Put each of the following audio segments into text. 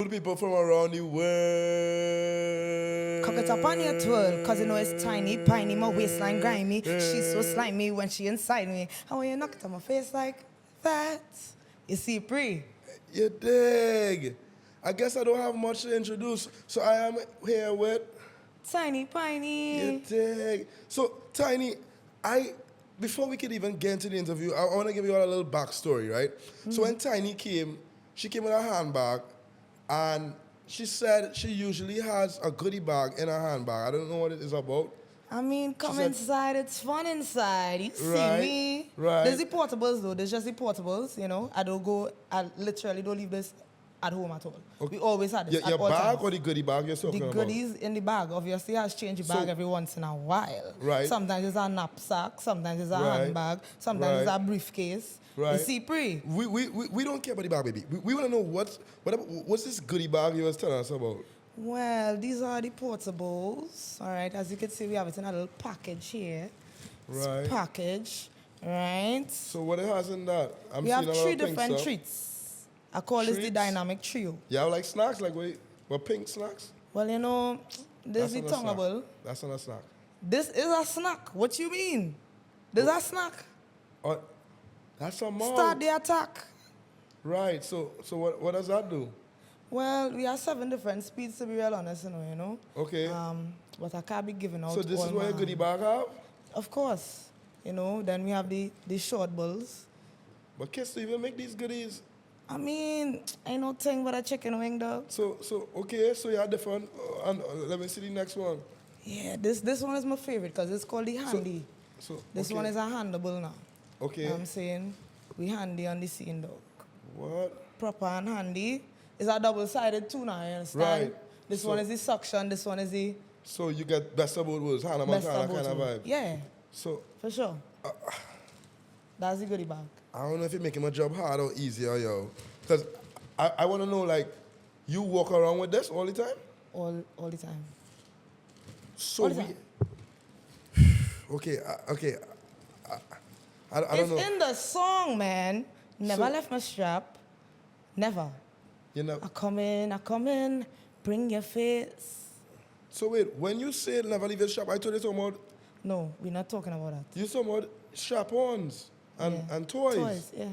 To people from around the world. Cock it up on your twirl, cause you know it's tiny, piney, my waistline grimy. She's so slimy when she inside me. And when you knock it on my face like that, you see Pri. You dig? I guess I don't have much to introduce, so I am here with Tiny, piney. you dig. So Tiny, before we could even get into the interview, I want to give you all a little backstory, right? So when Tiny came, she came with a handbag, and she said she usually has a goodie bag in her handbag. I don't know what it is about. I mean, come said- inside, it's fun inside. You see Right, me? right. There's the portables though, there's just the portables, you know. I literally don't leave this at home at all. Okay. We always had this Your at all bag times. or the goodie bag you're talking The about? goodies in the bag obviously has changed the bag So- every once in a while. Right. Sometimes it's a knapsack, sometimes it's a Right. handbag, sometimes it's Right. a briefcase. Right. You see, Pri? We don't care about the bag, baby. We want to know what's this goodie bag you was telling us about? Well, these are the portables. All right, as you can see, we have it in a little package here. It's Right. package, right? So what it has in that? I'm We have seeing a lot three of pink different stuff. treats. I call this the Treats? dynamic trio. You have like snacks, like what pink snacks? Well, you know, this is That's the not a snack. tonguable. That's not a snack. This is a snack. What you mean? This is a snack. Oh, that's a mug. Start the attack. Right. So what does that do? Well, we have 7 different speeds to be real honest, you know. Okay. But I can't be giving out. So this all is what your my- goodie bag have? Of course. You know, then we have the short bulls. But kids to even make these goodies. I mean, ain't no thing but a chicken wing dog. So okay. So you have different. And let me see the next one. Yeah, this one is my favorite because it's called the handy. So This okay. one is a handable now. Okay. You know what I'm saying? We handy on the scene dog. What? Proper and handy. It's a double-sided too now, you understand? Right. This So- one is the suction, this one is the So you get best of both worlds, Hannah best Montana of kind of both vibe. worlds. Yeah, So for sure. That's the goodie bag. I don't know if it's making my job hard or easier, yo. Because I want to know, like, you walk around with this all the time? All the time. So All the we... time. Okay. I don't It's know. in the song, man. Never So- left my strap. Never. You know. I come in, bring your face. So wait, when you say never leave your shop, I told you talking about, No, we're not talking about that. you talking about strap-ons and, Yeah. and toys. Toys, yeah.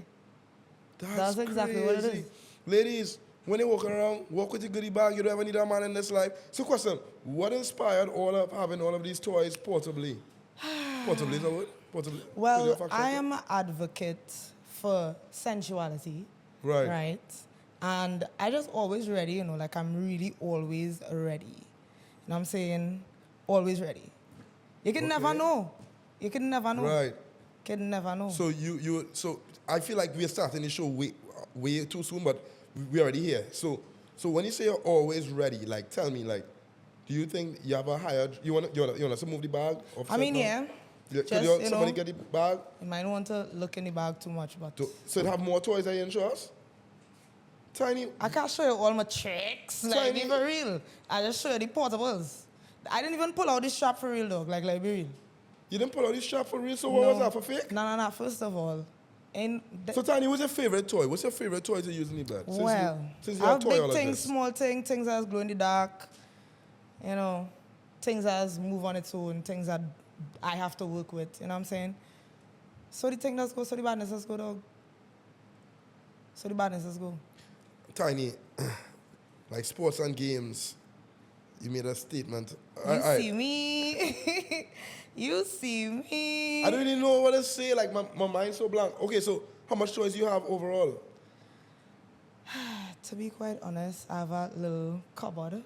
That's exactly what it crazy. is. Ladies, when you're walking around, walk with your goodie bag. You don't ever need a man in this life. So question, what inspired having all of these toys portably? Portably, is that what? Portably. Well, Fact I check am an advocate for sensuality, it? Right. right? And I just always ready, you know, like I'm really always ready. You know what I'm saying? Always ready. You can never Okay. know. You can never know. Right. Can never know. So so I feel like we're starting the show way too soon, but we're already here. So when you say you're always ready, like tell me, like, do you think you have a higher? You want us to move the bag? I mean, yeah. Could Just, you somebody know, get the bag? You might want to look in the bag too much, but So it have more toys than you in us? Tiny. I can't show you all my tricks. Like, Tiny. be for real. I just show you the portables. I didn't even pull out the strap for real, dog. Like be real. You didn't pull out this strap for real, so what was that, for fake? No. First of all, So Tiny, what's your favorite toy? What's your favorite toy to use in the bed? Since you I are have big toyologist. things, small things, things that glow in the dark. You know, things that move on its own, things that I have to work with. You know what I'm saying? So the thing does go, so the badness does go, dog. So the badness does go. Tiny, like sports and games, you made a statement. You see me. You see me. I don't really know what to say. Like my mind's so blank. Okay, so how much toys do you have overall? To be quite honest, I have a little cupboard.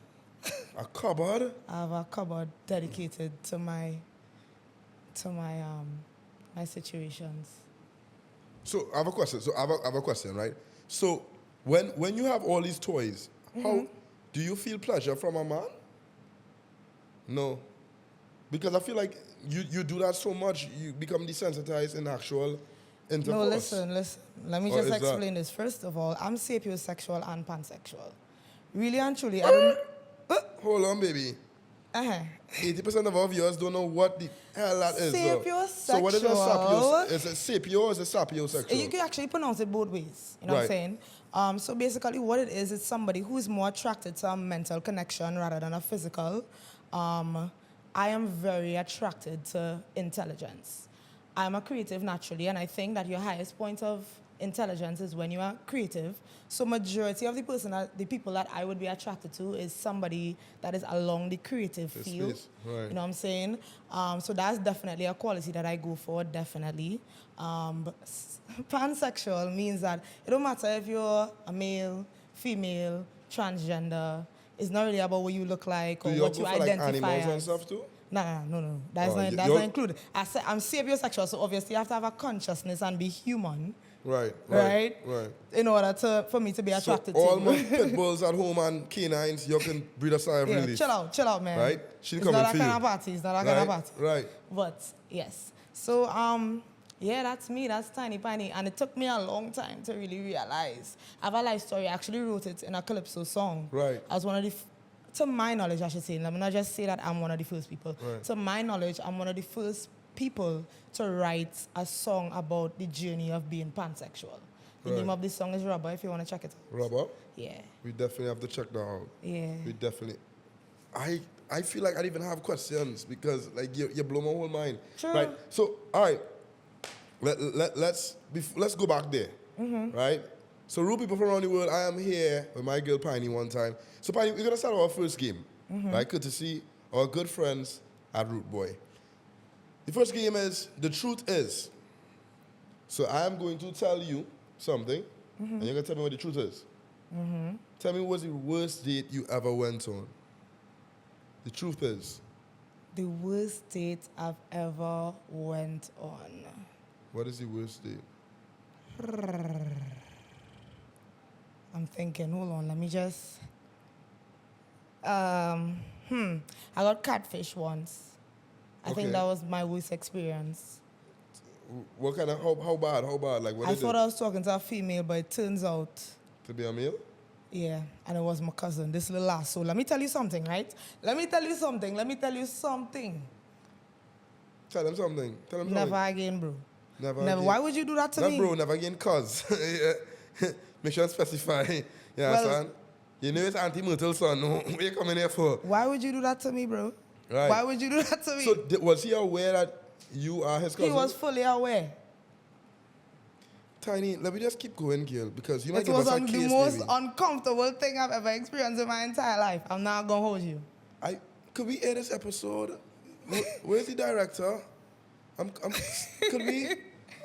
A cupboard? I have a cupboard dedicated to my my situations. So I have a question. I have a question, right? So when you have all these toys, how do you feel pleasure from a man? No. Because I feel like you do that so much, you become desensitized in actual intercourse. No, listen. Let me Or just is that- explain this. First of all, I'm sapiosexual and pansexual. Really and truly, I don't... Hold on, baby. Uh-huh. 80% of our viewers don't know what the hell that is. Sapiosexual. So what is a sapio? Is it sapio or is it sapiosexual? You can actually pronounce it both ways. You know what I'm saying? So basically what it is, it's somebody who is more attracted to a mental connection rather than a physical. I am very attracted to intelligence. I'm a creative naturally, and I think that your highest point of intelligence is when you are creative. So majority of the people that I would be attracted to is somebody that is along the creative field. Right. You know what I'm saying? So that's definitely a quality that I go for, definitely. But pansexual means that it don't matter if you're a male, female, transgender. It's not really about what you look like or what you identify like animals as. And stuff too? No. That's not included. I'm sapiosexual, so obviously you have to have a consciousness and be human. Right. In order for me to be attracted to you. All my pit bulls at home and canines, you can breathe a sigh of relief. Chill out, man. Right? She's It's coming not for that you. kind of party. It's not that kind of party. Right. But yes. So yeah, that's me. That's Tiny Pinie, and it took me a long time to really realize. I have a life story. I actually wrote it in a calypso song. Right. I was one of the, to my knowledge, I should say. Let me not just say that I'm one of the first people. Right. To my knowledge, I'm one of the first people to write a song about the journey of being pansexual. The name of this song is Rubber, if you want to check it out. Rubber? Yeah. We definitely have to check that out. Yeah. We definitely. I feel like I don't even have questions because like you blow my whole mind. Sure. Right. So all right. Let's go back there. Mm-hmm. Right. So rude people from around the world, I am here with my girl Pinie one time. So Pinie, we're gonna start our first game. Mm-hmm. Right. Good to see our good friends at Root Boy. The first game is the truth is. So I am going to tell you something, and you're gonna tell me what the truth is. Mm-hmm. Tell me what was the worst date you ever went on. The truth is. The worst date I've ever went on. What is the worst date? I'm thinking, hold on, let me just... I got catfish once. I think that was my worst experience. What kind of, how bad? Like, what I is thought it? I was talking to a female, but it turns out... To be a male? Yeah, and it was my cousin, this little ass. So let me tell you something, right? Let me tell you something. Tell him something. Never again, bro. Never Never. again. Why would you do that to me? Not bro, never again, cuz. Make sure to specify. You understand? You know it's anti-mortal, son. What you coming here for? Why would you do that to me, bro? Right. Why would you do that to me? So was he aware that you are his cousin? He was fully aware. Tiny, let me just keep going, girl, because you might It give was us a the case, most maybe. uncomfortable thing I've ever experienced in my entire life. I'm not gonna hold you. Could we air this episode? Where's the director? Could we?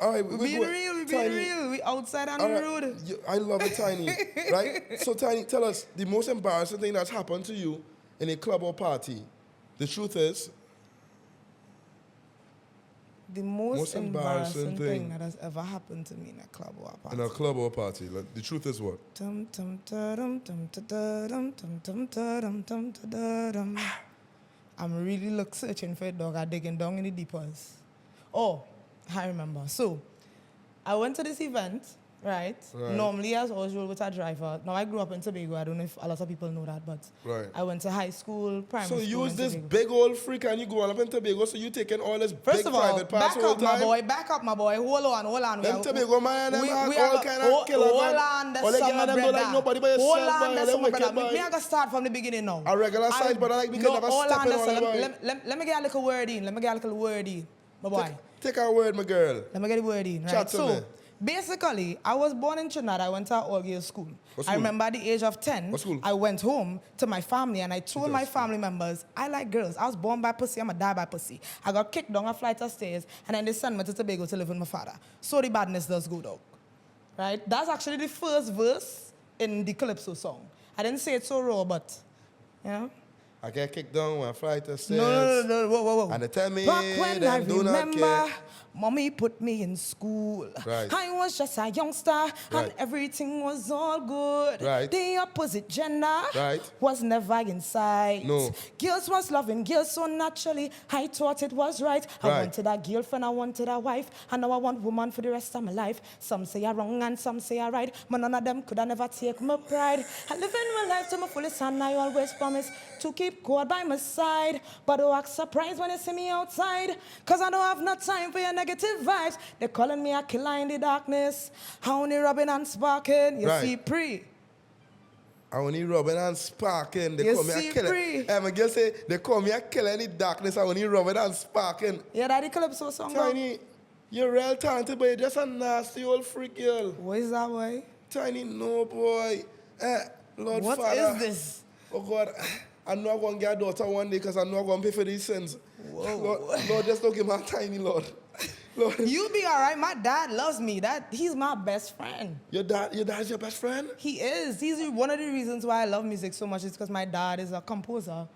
All right, We're being real. We outside and rude. I love it, Tiny. Right? So, Tiny, tell us the most embarrassing thing that's happened to you in a club or party. The truth is. The most embarrassing thing that has ever happened to me in a club or a party. In a club or party. Like, the truth is what? I'm really searching for it, dog. I'm digging down in the deepers. Oh, I remember. So, I went to this event, right? Normally, as usual, with a driver. Now, I grew up in Tobago. I don't know if a lot of people know that, but I went to high school, primary school. So, you was in this Tobago. big old freak and you going up in Tobago, so you taking all this First big of all, private parts all the time? back up, my boy. Hold on. Them Tobago man, them have we all are kind of killer hold gun. on, the All they summer them don't like nobody but yourself, Hold on, boy. the Them summer wicked, brother. boy. Me I gotta start from the beginning now. A regular side, but like we can never step in on it, boy. Let me get a little word in. My boy. Take our word, my girl. Let me get the word in, right? Chat to me. Basically, I was born in Trinidad. I went to an all-girls school. What I school? remember at the age of 10, What school? I went home to my family and I told my family members, I like girls. I was born by pussy, I'm going to die by pussy. I got kicked down a flight of stairs and then they sent me to Tobago to live with my father. So the badness does go down. Right? That's actually the first verse in the Calypso song. I didn't say it so raw, but, you know. I get kicked down when I fly to stairs. No, whoa. And they tell me back when I them do not remember, care. mommy put me in school. Right. I was just a youngster, and Right. everything was all good. Right. The opposite gender Right. was never in sight. No. Girls was loving girls so naturally. I thought it was right. I Right. wanted a girlfriend, I wanted a wife, and now I want woman for the rest of my life. Some say I'm wrong and some say I'm right, but none of them could I never take my pride. I live in my life to my fullest, and I always promise to keep keep God by my side. But don't act surprised when you see me outside. Cause I don't have no time for your negative vibes. They're calling me a killer in the darkness. How only rubbing and sparking. You Right. see, pre. I only rubbing and sparking. They You call me see, a killer. Bree? My girl say, they call me a killer in the darkness. I only rubbing and sparking. Yeah, that the Calypso song. though? Tiny, you're real talented, but you're just a nasty old freak girl. What is that, boy? Tiny, no, boy. Lord What Father. is this? Oh, God. I know I'm going to get a daughter one day because I know I'm going to pay for these sins. Whoa. Lord, just look at my Tiny, Lord. Lord. You be all right. My dad loves me. He's my best friend. Your dad's your best friend? He is. He's one of the reasons why I love music so much is because my dad is a composer.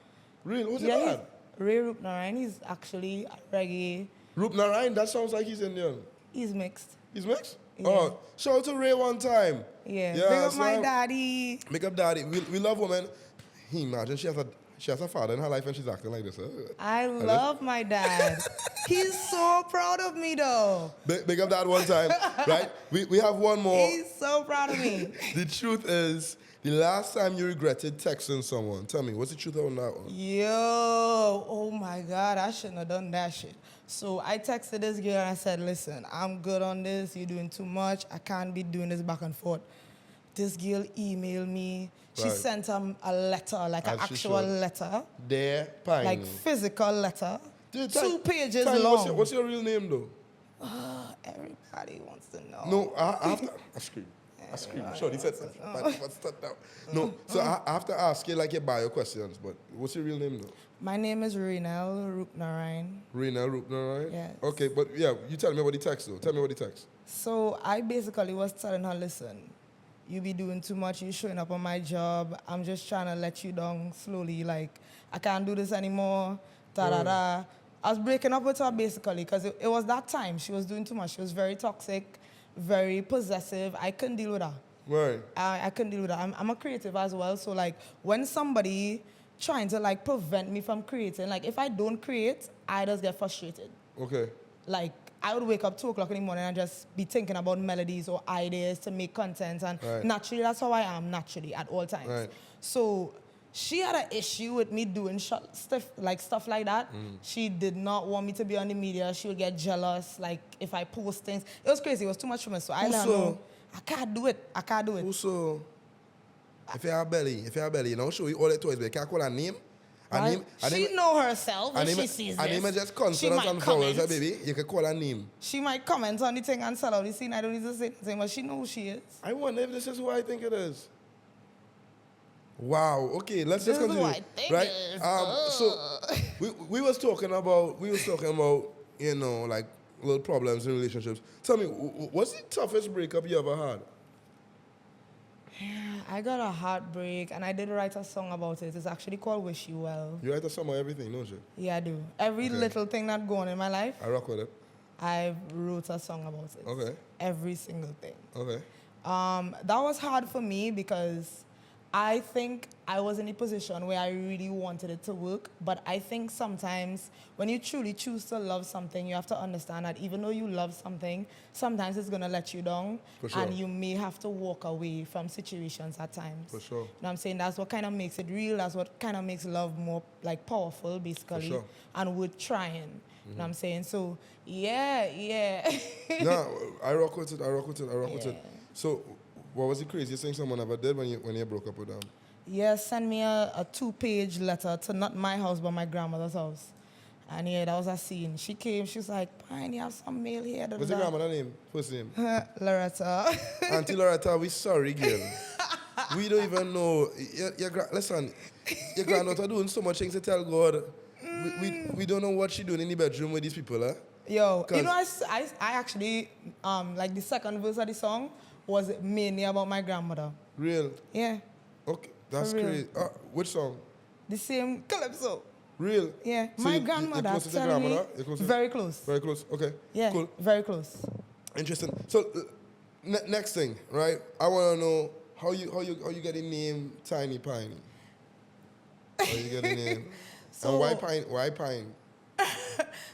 Really? What's your dad? Ray Rupnarayan. He's actually a reggae. Rup Narayan, that sounds like he's Indian. He's mixed. He's mixed? Yeah. Oh, shout out to Ray one time. Yeah. Big up my so- daddy. Big up daddy. We love women. He imagine she has a father in her life and she's acting like this. I love my dad. He's so proud of me, though. Big up dad one time, right? We have one more. He's so proud of me. The truth is, the last time you regretted texting someone, tell me, what's the truth on that one? Yo, oh my God, I shouldn't have done that shit. So I texted this girl and I said, listen, I'm good on this. You're doing too much. I can't be doing this back and forth. This girl emailed me. She Right. sent him a letter, like an As she actual should. letter, There, Pine. like physical letter, Dude, 2 pages Tiny, long. What's your real name, though? Everybody wants to know. No, I have to. I scream. Sure, he said what's that now? No, so I have to ask you like your bio questions, but what's your real name though? My name is Renel Rupnarayan. Rina Rupner, right? Yes. Okay, but yeah, you tell me about the text though. Tell me about the text. So I basically was telling her, listen, you be doing too much, you showing up on my job, I'm just trying to let you down slowly, like, I can't do this anymore, da-da-da. I was breaking up with her basically, because it was that time, she was doing too much, she was very toxic, very possessive, I couldn't deal with her. Right. I couldn't deal with that. I'm a creative as well, so like, when somebody trying to like prevent me from creating, like if I don't create, I just get frustrated. Okay. Like, I would wake up 2 o'clock in the morning and just be thinking about melodies or ideas to make content. And Right. naturally, that's how I am, naturally, at all times. Right. So she had an issue with me doing stuff like that. She did not want me to be on the media. She would get jealous, like, if I post things. It was crazy. It was too much for me. So I let her know, I can't do it. I can't do it. Also, if you have belly, you know, show you all the toys, but you can't call her name. Right? She know herself when she sees Her this. name is just She consonants might and vowels, comment. baby. You can call her name. She might comment on the thing and sell out the scene. I don't need to say anything, but she knows who she is. I wonder if this is who I think it is. Wow. Okay, let's This just is continue. who I think Right. it is. So we was talking about you know like little problems in relationships. Tell me, what's the toughest breakup you ever had? I got a heartbreak, and I did write a song about it. It's actually called Wish You Well. You write a song about everything, don't you? Yeah, I do. Every Okay. little thing that go on in my life, I rock with it. I wrote a song about it. Okay. Every single thing. Okay. That was hard for me because I think I was in a position where I really wanted it to work, but I think sometimes when you truly choose to love something, you have to understand that even though you love something, sometimes it's going to let you down, For sure. and you may have to walk away from situations at times. For sure. You know what I'm saying? That's what kind of makes it real. That's what kind of makes love more like powerful, basically, sure. and worth trying. You know what I'm saying? So, yeah. No, I rock with it. Yeah. So, what was the craziest thing someone ever did when you broke up with them? Yeah, send me a 2-page letter to not my house, but my grandmother's house. And yeah, that was a scene. She came, she was like, Pinie, you have some mail here. da, da, What's your da." grandmother's name? First name? Loretta. Auntie Loretta, we sorry, girl. We don't even know. Listen, your granddaughter doing so much things to tell God. We don't know what she doing in the bedroom with these people, huh? Yo, you 'Cause- know, I actually, like the second verse of the song was mainly about my grandmother. Real? Yeah, Okay, that's For real. crazy. Which song? the same calypso. Real? Yeah, So my you're grandmother close to your telling me, grandmother? You're close to- very close. Very close. Okay. Yeah, Cool. very close. Interesting. So next thing, right? I want to know how you get the name Tiny Pinie. How you get the name? So- And why Pine? Why Pine?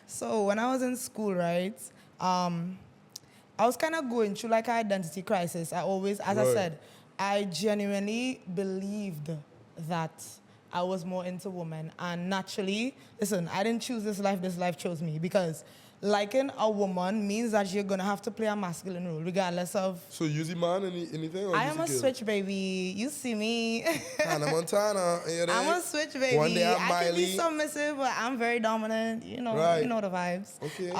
So when I was in school, right, I was kind of going through like an identity crisis. I always, as I Right. said, I genuinely believed that I was more into women. And naturally, listen, I didn't choose this life chose me. Because liking a woman means that you're going to have to play a masculine role, regardless of... So you see man anything? Or I you am see a girl? switch, baby. You see me. Hannah Montana. You I'm a switch, baby. One day I'm I can be Miley. submissive, but I'm very dominant. You know, Right. you know the vibes. Okay.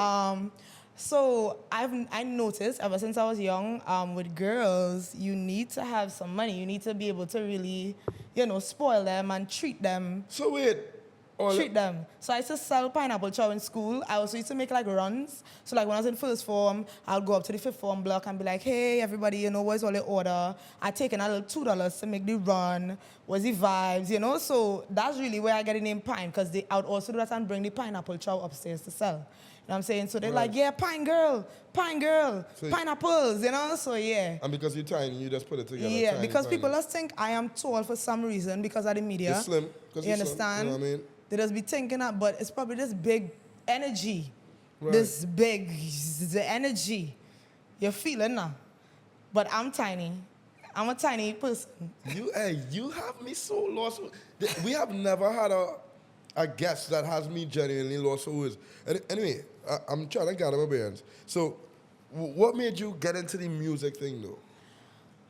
So I noticed ever since I was young, with girls, you need to have some money. You need to be able to really, you know, spoil them and treat them. So wait. Treat them. So I used to sell pineapple chow in school. I also used to make like runs. So like when I was in first form, I'll go up to the fifth form block and be like, hey, everybody, you know, what's all the order? I take in a little $2 to make the run. What's the vibes, you know? So that's really where I get the name Pine, because I would also do that and bring the pineapple chow upstairs to sell. You know what I'm saying? So they're like, yeah, pine girl, so pineapples, you know? So yeah. And because you're tiny, you just put it together. Yeah, tiny, because tiny. people just think I am tall for some reason because of the media. You're slim. You understand? You know what I mean? They just be thinking that, but it's probably this big energy. Right. This big, the energy. You're feeling now. But I'm tiny. I'm a tiny person. You have me so lost. We have never had a guest that has me genuinely lost for words. Anyway, I'm trying to gather my bearings. So, what made you get into the music thing, though?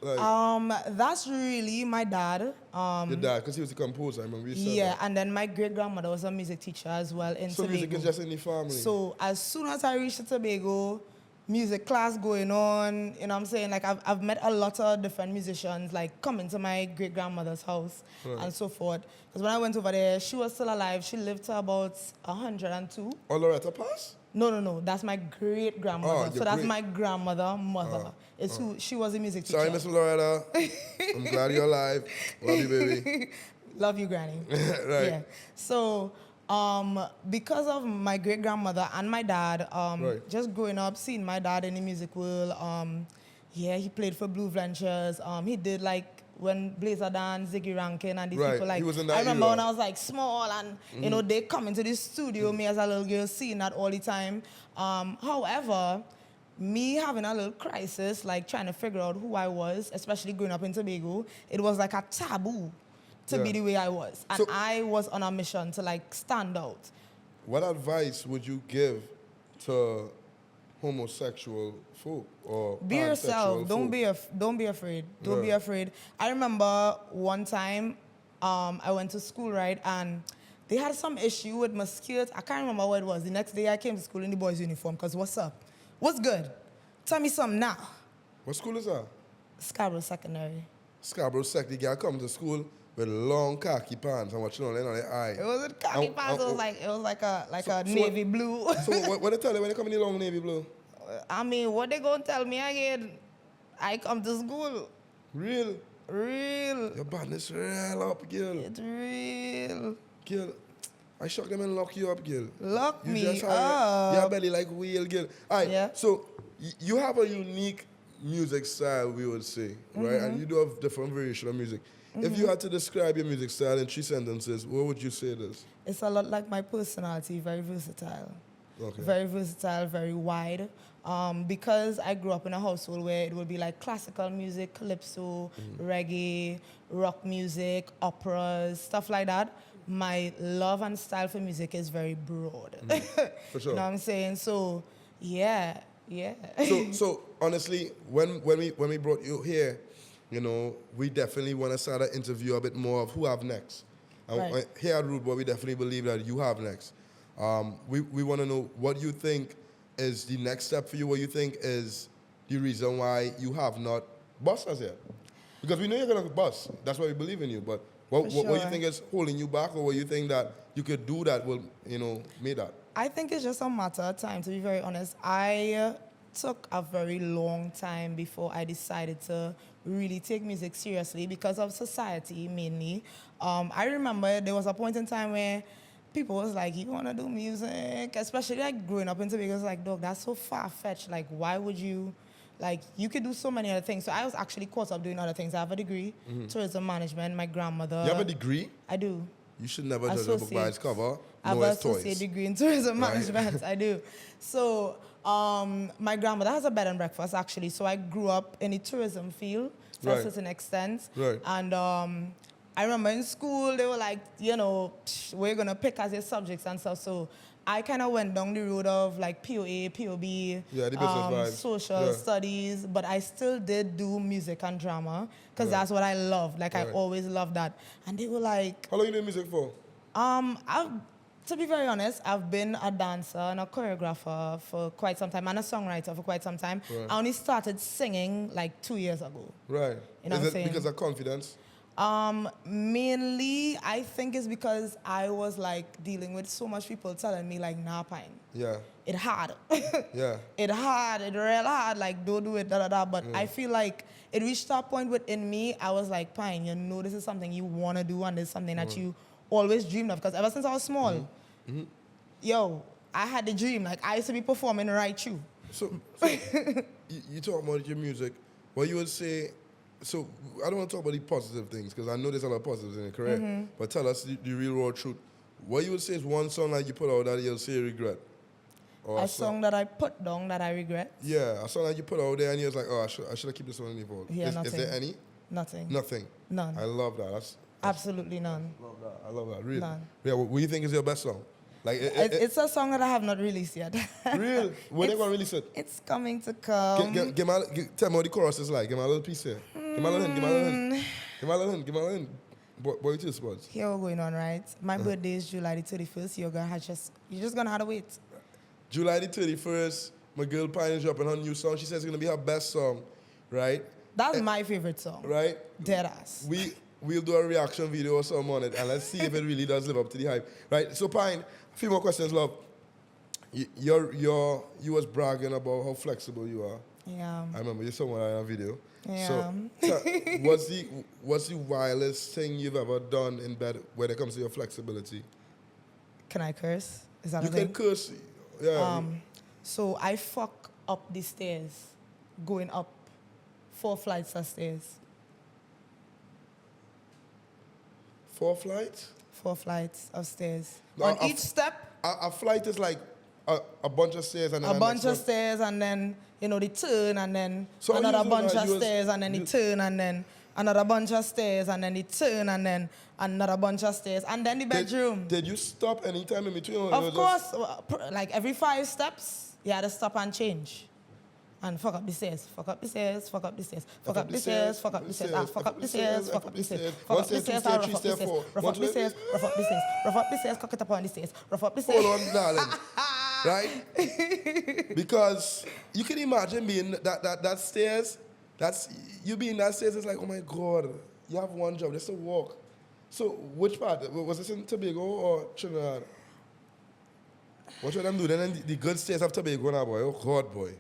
Like, That's really my dad. your dad, because he was a composer, I remember you said Yeah, that. and then my great-grandmother was a music teacher as well in So Tobago. music is just in the family? So as soon as I reached Tobago, music class going on, you know what I'm saying? Like I've met a lot of different musicians, like coming to my great-grandmother's house and so forth. Because when I went over there, she was still alive. She lived to about 102. Oh, Loretta Pass? No. That's my great-grandmother. So that's my grandmother, mother. Who she was a music teacher. Sorry, Miss Loretta. I'm glad you're alive. Love you, baby. Love you, Granny. Right. Yeah. So, because of my great-grandmother and my dad, just growing up, seeing my dad in the music world, he played for Blue Ventures. He did like when Blazer Dan, Ziggy Rankin, and these people like. He was in that I remember era. when I was like small, and you know they come into the studio, me as a little girl, seeing that all the time. However, me having a little crisis, like trying to figure out who I was, especially growing up in Tobago, it was like a taboo to be the way I was. And I was on a mission to like stand out. What advice would you give to homosexual folk or be yourself. pansexual Don't folk? don't be afraid. Don't be afraid. I remember one time I went to school, right, and they had some issue with my skirt. I can't remember what it was. The next day I came to school in the boys' uniform, because what's up? What's good? Tell me something now. What school is that? Scarborough Secondary. Scarborough Sec. The girl come to school with long khaki pants and watching on their eye. It wasn't khaki pants. It was like a navy blue. So what they tell you when they come in the long navy blue? I mean, what they gonna tell me again? I come to school. Real. Real. Your badness real up, girl. It's real. Girl, I shock them and lock you up, girl. Lock me just up. Your belly like wheel, girl. All right, Yeah. so you have a unique music style, we would say, right? And you do have different variation of music. If you had to describe your music style in 3 sentences, what would you say it is? It's a lot like my personality, very versatile. Okay. Very versatile, very wide. Because I grew up in a household where it would be like classical music, calypso, reggae, rock music, operas, stuff like that. My love and style for music is very broad. For sure. You know what I'm saying? So, yeah. So honestly, when we brought you here, you know, we definitely want to start an interview a bit more of who have next. And Right. here at Rude Boy, we definitely believe that you have next. We want to know what you think is the next step for you, what you think is the reason why you have not bust us yet. Because we know you're going to bust. That's why we believe in you. But what do you think is holding you back, or what you think that you could do that will, you know, make that? I think it's just a matter of time, to be very honest. I took a very long time before I decided to really take music seriously because of society, mainly. I remember there was a point in time where people was like, you want to do music? Especially like growing up in Tobago, it's like, dog, that's so far-fetched. Like, why would you? Like, you could do so many other things. So I was actually caught up doing other things. I have a degree, tourism management. My grandmother. You have a degree? I do. You should never judge a book by its cover. I have No, an it's toys. associate degree in tourism management. I do. So my grandmother has a bed and breakfast, actually. So I grew up in the tourism field to a certain extent. Right. And I remember in school, they were like, you know, we're going to pick as your subjects and stuff. So I kind of went down the road of like POA, POB, Yeah, the business vibes. social Yeah. studies, but I still did do music and drama because Right. that's what I loved. Like, I Right. always loved that. And they were like, How long you doing music for? to be very honest, I've been a dancer and a choreographer for quite some time and a songwriter for quite some time. Right. I only started singing like 2 years ago. Right. You know Is what I'm it saying? because of confidence? Mainly, I think it's because I was like dealing with so much people telling me like, nah, Pine. Yeah. It hard. Yeah. It hard. It real hard. Like, don't do it, da da da. But I feel like it reached that point within me. I was like, Pine, you know, this is something you want to do and this is something that you always dreamed of. Because ever since I was small, yo, I had the dream. Like, I used to be performing right through. So you talk about your music. What you would say, so I don't want to talk about the positive things because I know there's a lot of positives in it, correct? But tell us the real world truth. What you would say is one song that you put out that you'll say you regret? Or A song that I put down that I regret? Yeah, a song that you put out there and you was like, oh, I should have kept this one in the vault. Yeah, Is nothing. there any? Nothing. Nothing. None. I love that. Absolutely none. I love that. Really? None. Yeah, what do you think is your best song? Like, It's a song that I have not released yet. real? When they gonna release it? It's coming to come. Tell me what the chorus is like. Give me a little piece here. Give me a little hint. Give me a little hint. Give me a little hint. Give me a little hint. Boy, you two spots. Here we're going on, right? My birthday is July the 31st. You're just gonna have to wait. July the 31st, my girl Pinie is dropping her new song. She says it's gonna be her best song, right? That's my favorite song. Right? Dead ass. We'll do a reaction video or something on it, and let's see if it really does live up to the hype. Right? So Pine, a few more questions, love. You was bragging about how flexible you are. Yeah. I remember you saw one in a video. Yeah. So, what's the wildest thing you've ever done in bed when it comes to your flexibility? Can I curse? Is that You a thing? can curse. Yeah. So I fuck up the stairs, going up 4 flights of stairs. 4 flights? 4 flights of stairs. No, On each step, A flight is like a bunch of stairs and then a the bunch next of one. stairs, and then, you know, the turn, and then So how you another do bunch that? of You was- stairs, and then the turn, and then another bunch of stairs, and then the turn, and then another bunch of stairs, and then the bedroom. Did you stop anytime in between? Or it Of was course, like every 5 steps, you had to stop and change. And fuck up the stairs, fuck up the stairs, fuck up the stairs, fuck up the stairs, fuck up the stairs, fuck up the stairs, fuck up the stairs, fuck up the stairs, rough up the stairs, rough up the stairs, rough up the stairs, rough up the stairs, cock it up on the stairs, rough up the stairs. Hold on, darling. Right? Because you can imagine being that stairs. You being that stairs. It's like, oh my God, you have one job, just to walk. So which part was this in Tobago or Trinidad? What should them do? Then the good stairs of Tobago now, boy. Oh God, boy.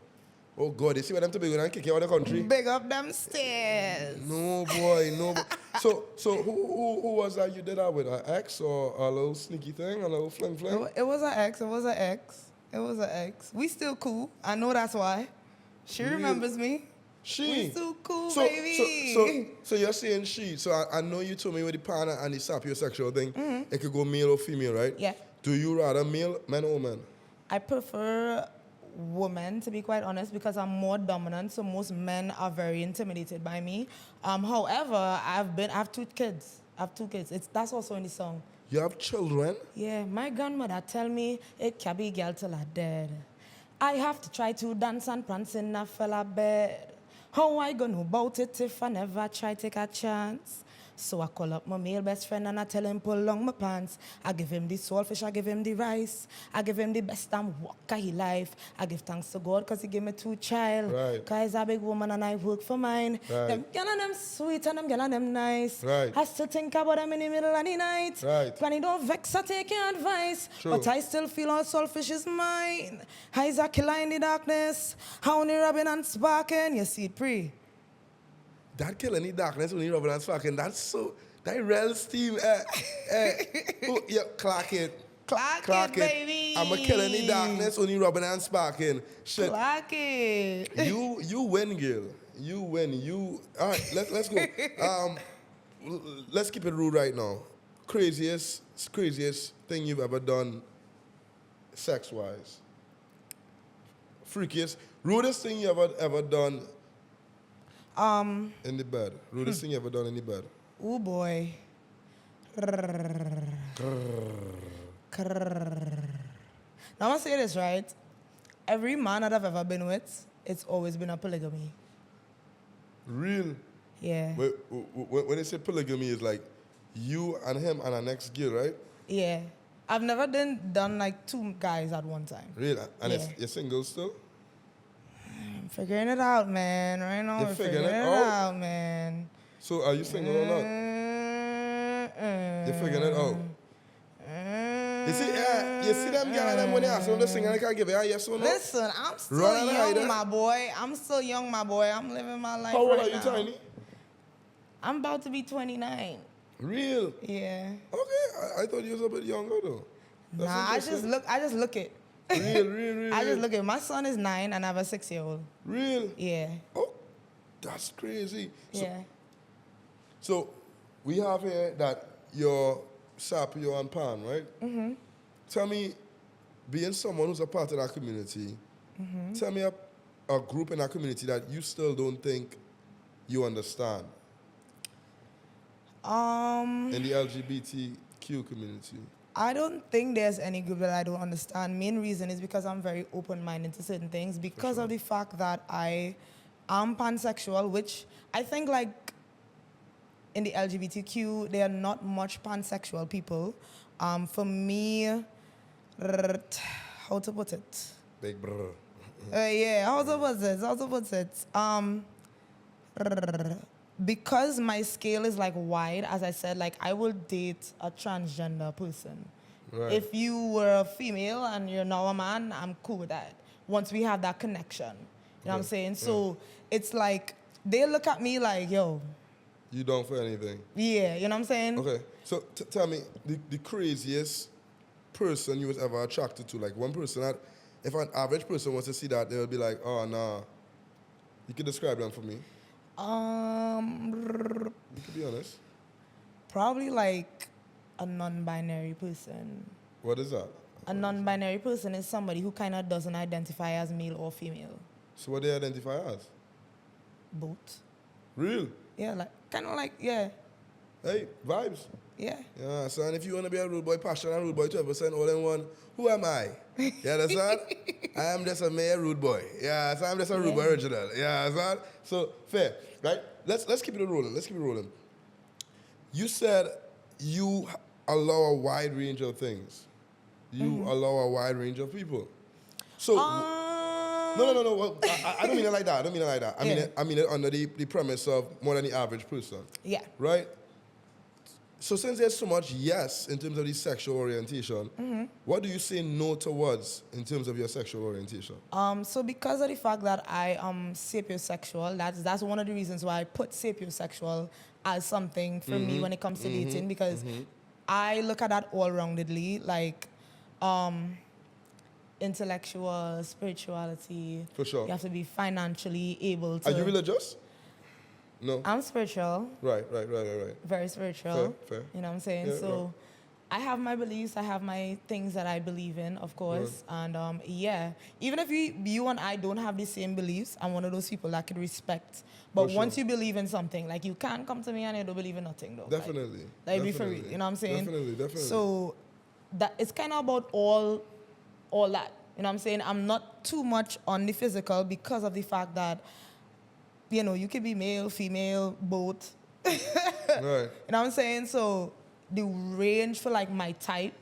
Oh God, you see what them Tobago and kick you out of the country? Big up them stairs. No boy, no. So who was that you did that with? An ex or a little sneaky thing, a little fling? It was an ex. It was an ex. It was an ex. We still cool. I know that's why. She remembers me. We still cool, baby. So you're saying she. So I know you told me with the partner and the sapiosexual thing, it could go male or female, right? Yeah. Do you rather male, men or women? I prefer women, to be quite honest, because I'm more dominant, so most men are very intimidated by me. However, I have 2 kids. That's also in the song. You have children? Yeah, my grandmother tell me it can be girl till I dead. I have to try to dance and prance in a fella bed. How I gonna know about it if I never try take a chance? So I call up my male best friend and I tell him pull along my pants. I give him the saltfish, I give him the rice. I give him the best damn walk of his life. I give thanks to God because he gave me 2 child. Right. Because he's a big woman and I work for mine. Right. Them girl and them sweet and them girl and them nice. Right. I still think about them in the middle of the night. Right. When he don't vex, I take your advice. True. But I still feel all selfish is mine. He's a killer in the darkness. How only rubbing and sparking. You see it pre. That kill in the darkness when you rub it and fucking. That real steam. Oh, yeah, clock it. Clock it, baby. I'm a kill in the darkness when you rubbing and sparking. Shit. Clock it. You win, girl. You win. All right, let's go. Let's keep it real right now. Craziest thing you've ever done, sex-wise. Freakiest, rudest thing you ever done. In the bed. Rudest thing you ever done in the bed. Oh boy. Now I'm gonna say this, right? Every man that I've ever been with, it's always been a polygamy. Real. Yeah. When they say polygamy, it's like you and him and our next girl, right? Yeah. I've never done like 2 guys at one time. Real. And Yeah. you're single still? I'm figuring it out, man. Right now, You're we're figuring figuring it it out? out, man. So are you single or not? You're figuring it out. You see them girls them when they ask them to sing and they can't give it a yes or no? Listen, I'm still Run and hide young, it. my boy. I'm still young, my boy. I'm living my life How old right are you, now. Tiny? I'm about to be 29. Real? Yeah. Okay, I thought you was a bit younger though. That's Nah, I interesting. just look it. Real. I just look at my son is 9 and I have a 6-year-old. Real? Yeah. Oh, that's crazy. Yeah. So we have here that you're Sapio and Pan, right? Mm-hmm. Tell me, being someone who's a part of that community, tell me a group in that community that you still don't think you understand in the LGBTQ community. I don't think there's any group that I don't understand. Main reason is because I'm very open-minded to certain things because of the fact that I am pansexual, which I think like in the LGBTQ, there are not much pansexual people. For me, how to put it? Big brr. Yeah, how to put it? Because my scale is like wide, as I said, like I will date a transgender person. Right. If you were a female and you're now a man, I'm cool with that. Once we have that connection. You know what I'm saying? So it's like, they look at me like, yo. You don't for anything. Yeah, you know what I'm saying? Okay, so tell me, the craziest person you was ever attracted to, like one person that, if an average person wants to see that, they'll be like, oh, nah. You can describe them for me. You can be honest. Probably like a non-binary person. What is that? A non-binary person is somebody who kind of doesn't identify as male or female. So what they identify as? Both. Real? Yeah, like kind of like, yeah. Hey, vibes. Yeah. Yeah, son, if you want to be a rude boy, passion and rude boy 12% all in one, who am I? You understand? I am just a mere rude boy. Yeah, so I'm just a rude boy original. Yeah, son? So, fair, right? Let's keep it rolling. You said you allow a wide range of things. You allow a wide range of people. So, no. Well, I don't mean it like that. I mean it under the premise of more than the average person. Yeah. Right? So since there's so much yes in terms of the sexual orientation, what do you say no towards in terms of your sexual orientation? So because of the fact that I am sapiosexual, that's one of the reasons why I put sapiosexual as something for me when it comes to dating, because I look at that all-roundedly, like intellectual, spirituality. For sure. You have to be financially able to. Are you religious? No. I'm spiritual. Right. Very spiritual. Fair. You know what I'm saying? Yeah, So I have my beliefs, I have my things that I believe in, of course. And yeah, even if you and I don't have the same beliefs, I'm one of those people that can respect. But For once sure. you believe in something, like you can't come to me and you don't believe in nothing though. Definitely. Like be for real, you know what I'm saying? Definitely. So that it's kind of about all that. You know what I'm saying? I'm not too much on the physical because of the fact that, you know, you could be male, female, both. Right. You know what I'm saying? So the range for like my type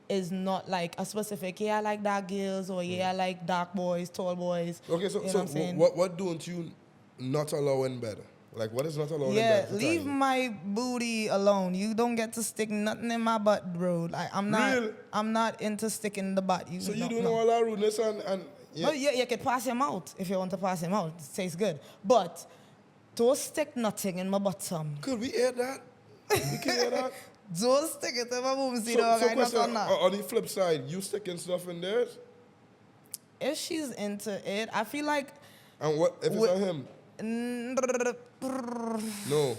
is not like a specific, I like dark girls, or I like dark boys, tall boys. Okay, so you know what I'm saying? what don't you not allow in bed? Like what is not allowed in bed? Yeah, leave my booty alone. You don't get to stick nothing in my butt, bro. Like I'm not into sticking the butt. So you do know all that rudeness and yeah. No, you can pass him out if you want to pass him out. It tastes good. But don't stick nothing in my bottom. Could we hear that? We can hear that? Don't stick it in my boom. See, So I question, not on the flip side, you sticking stuff in theirs? If she's into it, I feel like. And what if it's on him? No.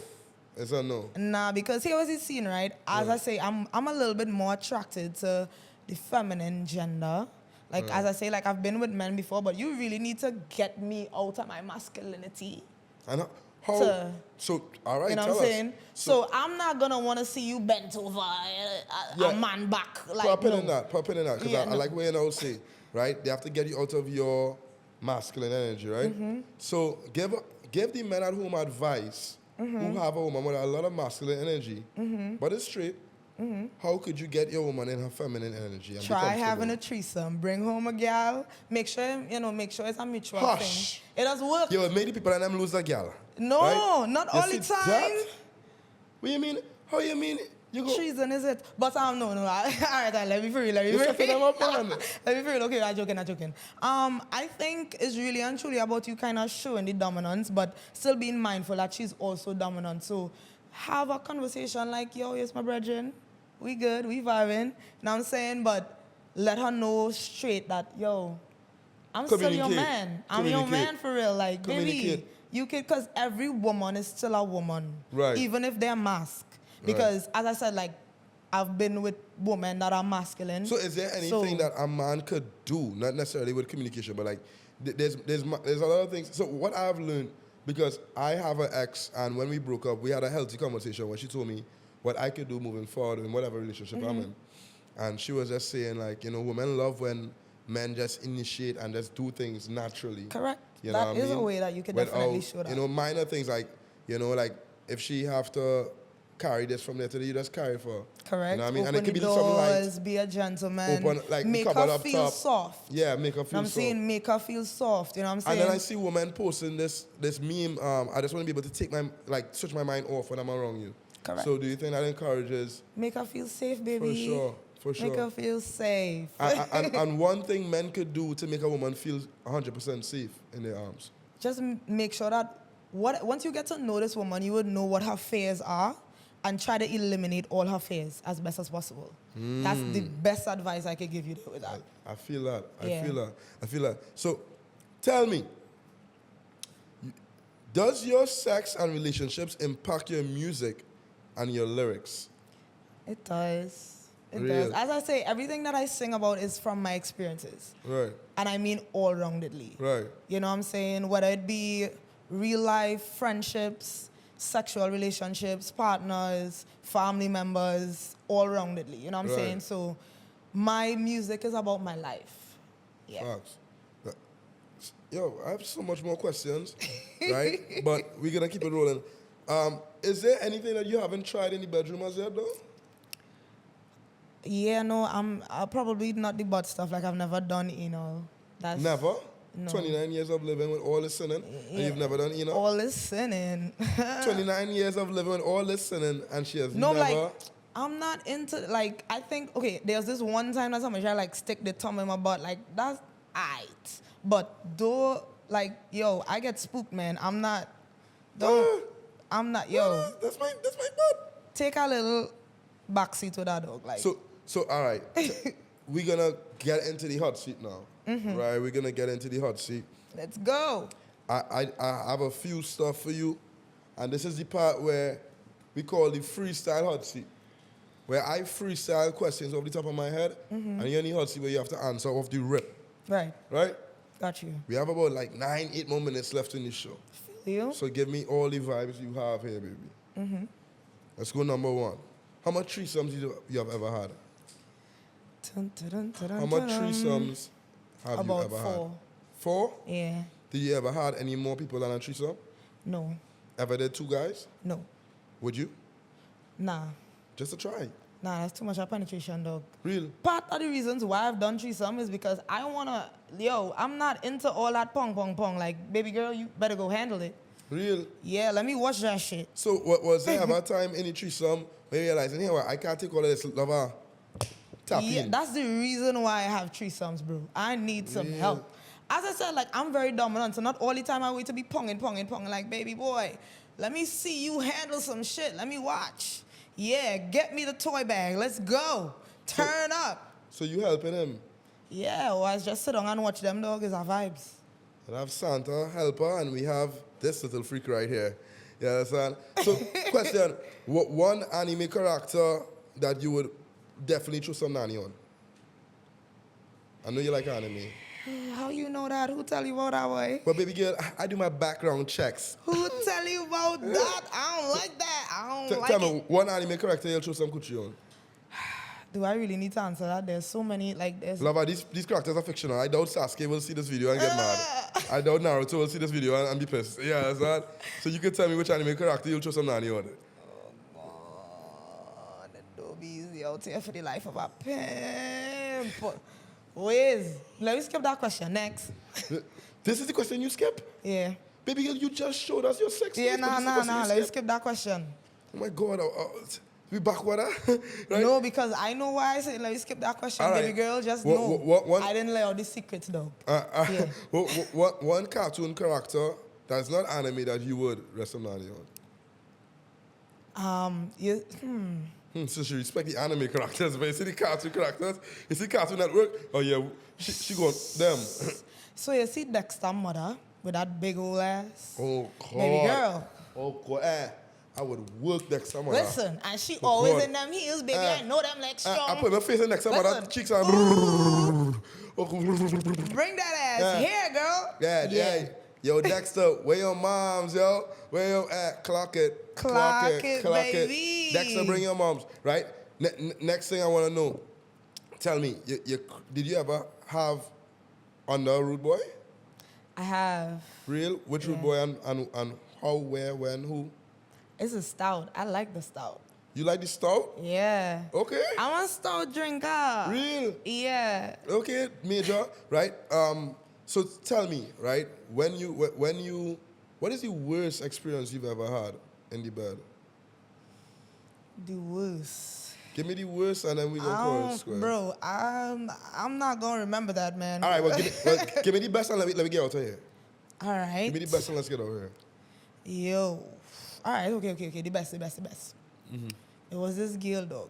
It's a no. Nah, because here was the scene, right? As I say, I'm a little bit more attracted to the feminine gender. Like, as I say, like, I've been with men before, but you really need to get me out of my masculinity. And to, So, all right, you know tell what I'm us. saying? So I'm not gonna want to see you bent over a man back. Like, Put a pin in that, because Yeah, I like what you know say, right? They have to get you out of your masculine energy, right? Mm-hmm. So give the men at home advice Mm-hmm. who have a woman with a lot of masculine energy, but it's straight. How could you get your woman in her feminine energy and be Try comfortable? having a threesome. Bring home a gal. Make sure it's a mutual Hush. thing. It does work. You many people and them lose a gal. No, right? not You all the see time. that? What you mean? How you mean? You go. Treason, is it? But no. All right, let me for real. You set them up, man. Let me for real. Okay, I'm joking. I think it's really and truly about you kind of showing the dominance, but still being mindful that she's also dominant. So have a conversation like, yo, yes, my brethren, we good, we vibing. You know what I'm saying? But let her know straight that, yo, I'm still your man. I'm your man for real. Like, baby, you can, because every woman is still a woman. Right. Even if they're masked. Because, as I said, like, I've been with women that are masculine. So is there anything that a man could do, not necessarily with communication, but like, there's a lot of things. So what I've learned, because I have an ex, and when we broke up, we had a healthy conversation where she told me what I could do moving forward in whatever relationship I'm in. And she was just saying, like, women love when men just initiate and just do things naturally. Correct. You know That what I is mean? a way that you could definitely show that. Minor things like, like if she have to carry this from there to there, you just carry it for her. Correct. You know what I mean? Open and it could the be something doors, like be a gentleman. make her feel soft. Yeah, make her feel You know what I'm soft. saying? Make her feel soft. You know what I'm saying? And then I see women posting this meme. I just want to be able to take switch my mind off when I'm around you. Correct. So do you think that encourages? Make her feel safe, baby. For sure. Make her feel safe. and one thing men could do to make a woman feel 100% safe in their arms. Just make sure that once you get to know this woman, you would know what her fears are and try to eliminate all her fears as best as possible. That's the best advice I could give you with that. I feel that. Yeah. I feel that. So tell me, does your sex and relationships impact your music and your lyrics? It does. It Real. does. As I say, everything that I sing about is from my experiences. Right. And I mean all-roundedly. Right. You know what I'm saying? Whether it be real life friendships, sexual relationships, partners, family members, all-roundedly. You know what I'm saying? So my music is about my life. Yeah. Facts. Yo, I have so much more questions, right? But we're going to keep it rolling. Is there anything that you haven't tried in the bedroom as yet, though? Yeah, no, I'm probably not the butt stuff. Like, I've never done anal. Never? No. 29 years of living with all this sinning, and you've never done anal? All this sinning. 29 years of living with all this sinning, and she has No, never... like, I'm not into, like, I think, okay, there's this one time that somebody tried, like, stick the thumb in my butt. Like, that's aight. But though, like, yo, I get spooked, man. I'm not, I'm not, yo. That's my butt. Take a little backseat to that dog, like. So all right, we're gonna get into the hot seat now, right? We're gonna get into the hot seat. Let's go. I have a few stuff for you, and this is the part where we call the freestyle hot seat, where I freestyle questions off the top of my head, and you're in the hot seat where you have to answer off the rip, Right. right? Got you. We have about like 8 more minutes left in the show. Feel you? So give me all the vibes you have here, baby. Let's go number 1. How much threesomes you have ever had? How much threesomes have you About ever 4. had? 4? Yeah. Did you ever had any more people than a threesome? No. Ever did 2 guys? No. Would you? Nah. Just to try. Nah, that's too much of penetration, dog. Real? Part of the reasons why I've done threesome is because I wanna, I'm not into all that pong. Like, baby girl, you better go handle it. Real? Yeah, let me watch that shit. So was there ever a time in the threesome where you realized, hey, I can't take all of this lover tap Yeah, in? that's the reason why I have threesomes, bro. I need some help. As I said, like, I'm very dominant, so not all the time I wait to be ponging. Like, baby boy, let me see you handle some shit. Let me watch. Yeah, get me the toy bag. Let's go. Turn up. So you helping him? Yeah, or I just sit down and watch them, dog. It's our vibes. We have Santa, helper, and we have this little freak right here. You understand? So, question, what one anime character that you would definitely throw some nanny on? I know you like anime. How you know that? Who tell you about that way? But baby girl, I do my background checks. Who tell you about that? I don't like that. I don't like Tell it. me, one anime character you'll show some coochie on. Do I really need to answer that? There's so many, like, there's... Lover, these characters are fictional. I doubt Sasuke will see this video and get mad. I doubt Naruto will see this video and be pissed. Yeah, that's that. So you can tell me which anime character you'll show some nanny on. Oh, that don't be easy out here for the life of a pimp. Wait, let me skip that question. Next. This is the question you skip? Yeah. Baby girl, you just showed us your sex. Yeah, life, but nah. this is the question you Let me skip? skip that question. Oh my God. We back with that? Right? No, because I know why I said let me skip that question, All right. baby girl. Just What- know what- I didn't lay out the secrets, though. Yeah. One cartoon character that's not anime that you would rest some nanny on. So she respect the anime characters, but you see the cartoon characters, you see Cartoon Network, oh yeah, she going them. So you see Dexter's mother with that big old ass? Oh God. Baby girl. Oh God. I would work next summer. Listen, and she Oh, always God. in them heels, baby. I know them legs strong. I put my face in next summer, that Listen. cheeks are. Bring that ass here, girl. Yeah. Yo, Dexter, where your moms, yo? Where your clock it. Clock it, baby. Dexter, bring your moms, right? Next thing I want to know, tell me, did you ever have under a rude boy? I have. Real? Which rude boy and how, where, when, who? It's a stout. I like the stout. You like the stout? Yeah. Okay. I'm a stout drinker. Real? Yeah. Okay, major, right? So tell me, right? What is the worst experience you've ever had in the bed? The worst. Give me the worst, and then we gonna call it square. Bro, I'm not gonna remember that, man. All right, well, give me the best, and let me get out of here. All right. Give me the best, and let's get out of here. Yo. All right, okay. The best. Mm-hmm. It was this girl, dog.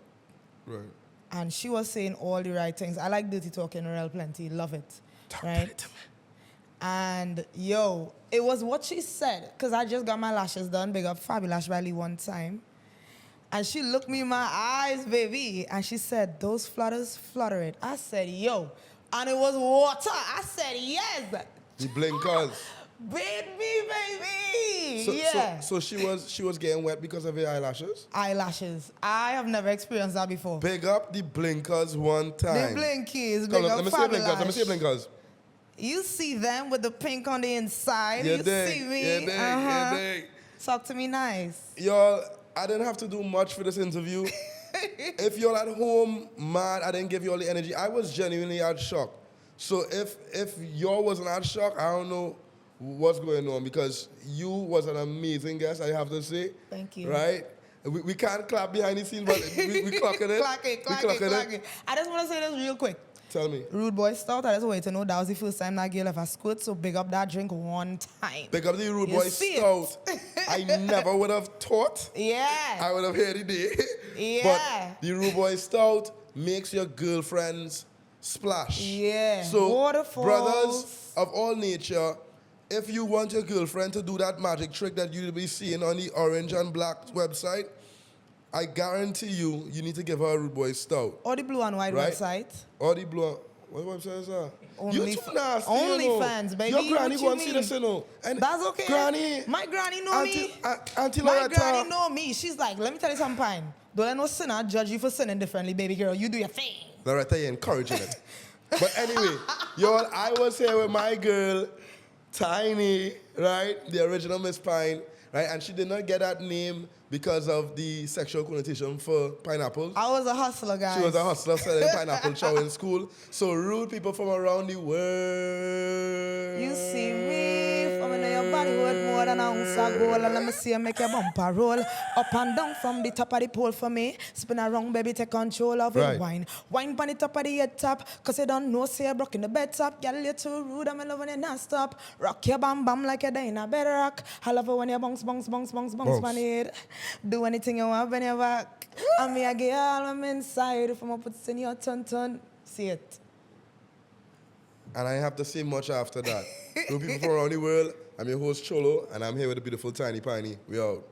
Right. And she was saying all the right things. I like dirty talking real plenty. Love it. Talk right? dirty to me. And, yo, it was what she said. Because I just got my lashes done. Big up Fabulous Riley one time. And she looked me in my eyes, baby. And she said, those flutters, flutter it. I said, yo. And it was water. I said, yes. The blinkers. Bathe me, baby. So, yeah. so she was getting wet because of her eyelashes? Eyelashes. I have never experienced that before. Big up the blinkers one time. The blinkies. Come Big on, up let me see blinkers. Let me see Fabulous. blinkers. You see them with the pink on the inside. You You dig, see me. you dig, you dig. Talk to me nice. Y'all, I didn't have to do much for this interview. If you're at home mad, I didn't give you all the energy. I was genuinely at shock. So if y'all wasn't at shock, I don't know what's going on, because you was an amazing guest, I have to say. Thank you. Right? We can't clap behind the scenes, but we clocking it. Clock it. I just want to say this real quick. Tell me. Rude boy stout, I just want you to know that was the first time that girl ever squirt, so big up that drink one time. Big up the Rude You Boy see Stout. I never would have thought Yeah. I would have heard it there. Yeah. But the Rude Boy Stout makes your girlfriends splash. Yeah. So, Waterfalls. brothers of all nature, if you want your girlfriend to do that magic trick that you'll be seeing on the Orange and Black website, I guarantee you need to give her a Rude Boy Stout. Or the blue and white Right? website. Or the blue. What website is that? Only you too nasty, only you know. fans, baby. Your granny What go you and see mean? this, you know. And That's okay. Granny. My granny know me. Auntie My Loretta. granny know me. She's like, let me tell you something, Pine. Don't let no sinner judge you for sinning differently, baby girl. You do your thing. Loretta, you're encouraging it. But anyway, y'all, I was here with my girl, Tiny, right? The original Miss Pine, right? And she did not get that name because of the sexual connotation for pineapples. I was a hustler, guys. She was a hustler selling pineapple chow in school. So rude people from around the world. You see me, from in your body worth more than an ounce of gold. And let me see you make your bumper roll. Up and down from the top of the pole for me. Spin around, baby, take control of Right. it. Wine on the top of the head top. Cause you don't know, say you're broken the bed top. Girl, you're too rude, I'm in love when you're not stop. Rock your bam bam like you're in a bed rock. I love it when you bounce on it. Do anything you want when you're back. And me, I get all I'm inside. If I'm put in your ton. See it. And I have to say much after that. Rude people from around the world, I'm your host, Chollo, and I'm here with the beautiful Tiny Pinie. We out.